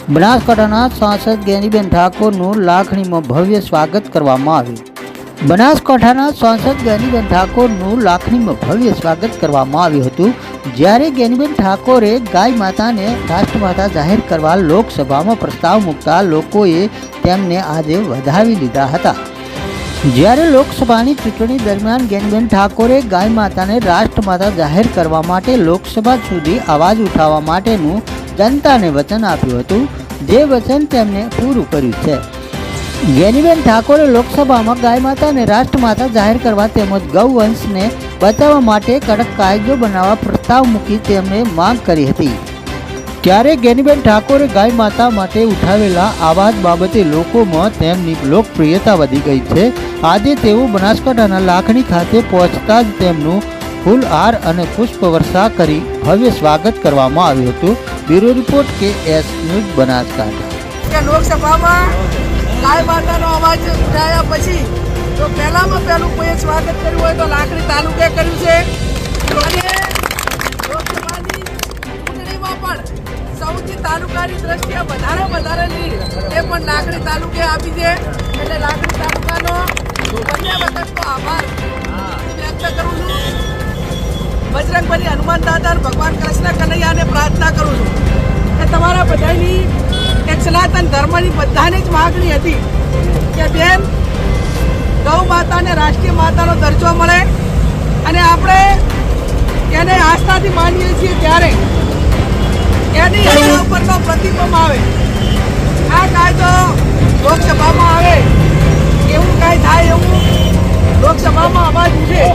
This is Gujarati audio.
બનાસકાંઠાના સાંસદ જ્ઞાનીબેન ઠાકોરનું લાખણીમાં ભવ્ય સ્વાગત કરવામાં આવ્યું। બનાસકાંઠાના સાંસદ જ્ઞાનીબેન ઠાકોરનું લાખણીમાં ભવ્ય સ્વાગત કરવામાં આવ્યું હતું, જ્યારે જ્ઞાનીબેન ઠાકોરે ગાય માતાને રાષ્ટ્રમાતા જાહેર કરવા લોકસભામાં પ્રસ્તાવ મૂકતા લોકોએ તેમને આજે વધાવી લીધા હતા। જ્યારે લોકસભાની ચૂંટણી દરમિયાન જ્ઞાનીબેન ઠાકોરે ગાય માતાને રાષ્ટ્રમાતા જાહેર કરવા માટે લોકસભા સુધી અવાજ ઉઠાવવા માટેનું જનતાને વચન આપ્યું હતું, જે વચન તેમને પૂરું કર્યું છે। જ્ઞાનીબેન ઠાકોરે લોકસભામાં ગાય માતાને રાષ્ટ્રમાતા જાહેર કરવા તેમજ ગૌવંશને બચાવવા માટે કડક કાયદો બનાવવા પ્રસ્તાવ મૂકી તેમણે માંગ કરી હતી। ત્યારે જ્ઞાનીબેન ઠાકોરે ગાય માતા માટે ઉઠાવેલા આવાજ બાબતે લોકોમાં તેમની લોકપ્રિયતા વધી ગઈ છે। આજે તેઓ બનાસકાંઠાના લાખણી ખાતે પહોંચતા જ તેમનું ફૂલહાર અને પુષ્પવર્ષા કરી ભવ્ય સ્વાગત કરવામાં આવ્યું હતું। Bureau report KS news Banaskantha. લોકસભામાં ગાય માતાનો અવાજ ઉઠાવ્યા પછી તો પહેલામાં પહેલું કોઈએ સ્વાગત કર્યું હોય તો લાખણી તાલુકે કર્યું છે અને લોકસભાની ચૂંટણીમાં પણ સૌથી તાલુકાની દ્રષ્ટિએ વધારે લીડ એ પણ લાખણી તાલુકે આપી છે। એટલે લાખણી તાલુકાનો બંને વખતનો આભાર વ્યક્ત કરું છું। બજરંગબલી હનુમાન દાદા ભગવાન કૃષ્ણ કનૈયાને પ્રાર્થના કરું છું કે તમારા બધાની એક સનાતન ધર્મની બધાની જ માગણી હતી કે બેન ગૌ માતાને રાષ્ટ્રીય માતાનો દરજ્જો મળે અને આપણે એને આસ્થાથી માનીએ છીએ ત્યારે એની એના ઉપરનો પ્રતિબંધ આવે, આ કાયદો લોકસભામાં આવે એવું કાંઈ થાય એવું લોકસભામાં અવાજ ઉઠે